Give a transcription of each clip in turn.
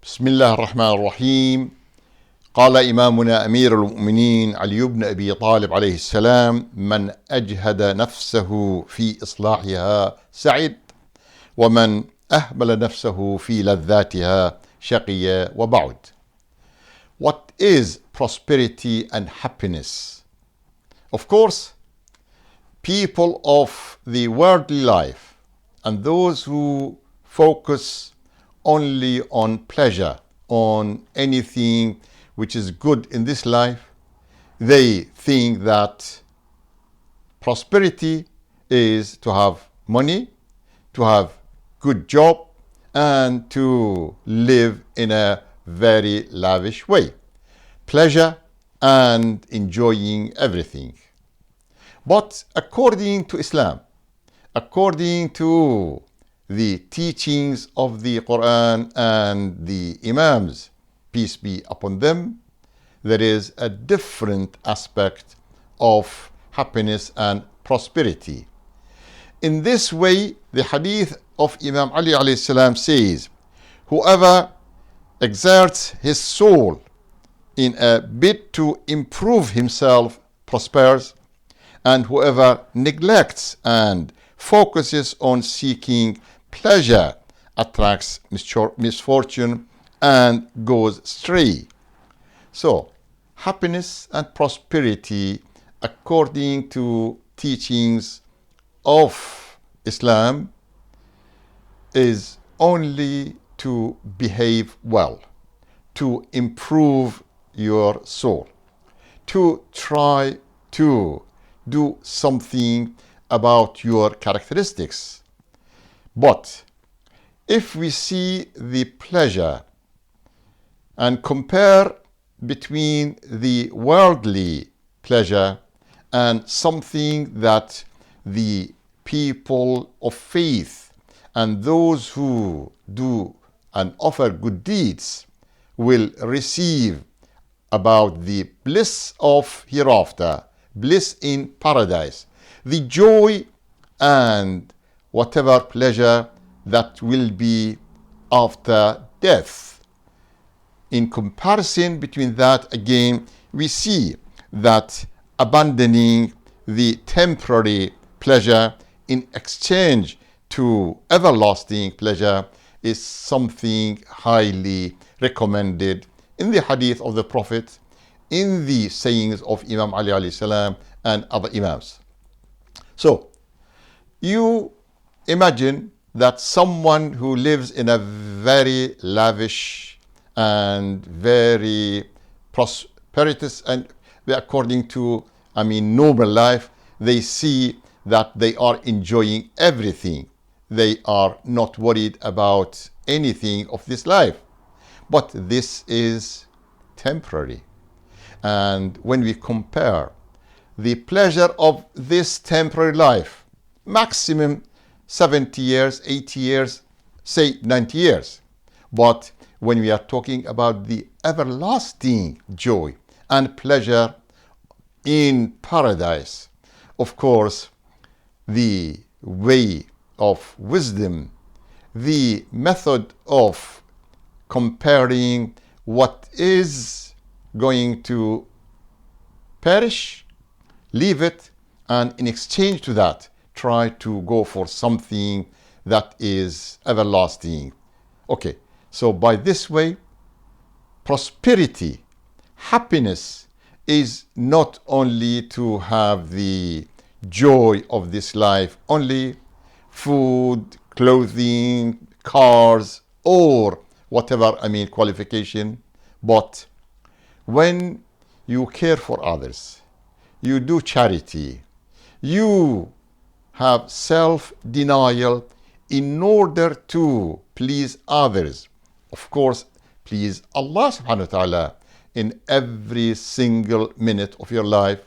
بسم الله الرحمن الرحيم. قال إمامنا أمير المؤمنين علي بن أبي طالب عليه السلام: من أجهد نفسه في إصلاحها سعد، ومن أهمل نفسه في لذاتها شقي وبعد. What is prosperity and happiness? Of course, people of the worldly life and those who focus only on pleasure, on anything which is good in this life, they think that prosperity is to have money, to have good job, and to live in a very lavish way. Pleasure and enjoying everything. But according to Islam, according to the teachings of the Quran and the Imams, peace be upon them, there is a different aspect of happiness and prosperity. In this way, the hadith of Imam Ali alayhi salam says, whoever exerts his soul in a bid to improve himself prospers, and whoever neglects and focuses on seeking pleasure attracts misfortune and goes astray. So, happiness and prosperity, according to teachings of Islam, is only to behave well, to improve your soul, to try to do something about your characteristics. But if we see the pleasure and compare between the worldly pleasure and something that the people of faith and those who do and offer good deeds will receive about the bliss of hereafter, bliss in paradise, the joy and whatever pleasure that will be after death. In comparison between that, again, we see that abandoning the temporary pleasure in exchange to everlasting pleasure is something highly recommended in the hadith of the Prophet, in the sayings of Imam Ali alayhi salam and other Imams. So, you imagine that someone who lives in a very lavish and very prosperous and according to, normal life, they see that they are enjoying everything. They are not worried about anything of this life. But this is temporary. And when we compare the pleasure of this temporary life, maximum 70 years, 80 years, say 90 years. But when we are talking about the everlasting joy and pleasure in paradise, of course, the way of wisdom, the method of comparing what is going to perish, leave it, and in exchange to that, try to go for something that is everlasting. Okay, so by this way, prosperity, happiness is not only to have the joy of this life, only food, clothing, cars, or whatever, qualification, but when you care for others, you do charity, you have self-denial in order to please others. Of course, please Allah subhanahu wa ta'ala in every single minute of your life.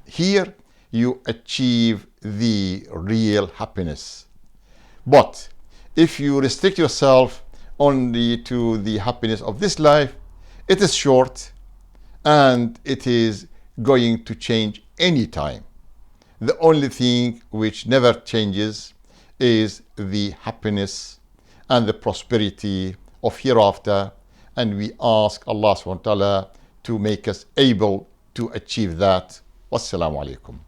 Here you achieve the real happiness. But if you restrict yourself only to the happiness of this life, it is short and it is going to change any time. The only thing which never changes is the happiness and the prosperity of hereafter and we ask Allah subhanahu wa ta'ala to make us able to achieve that. Wassalamu alaikum.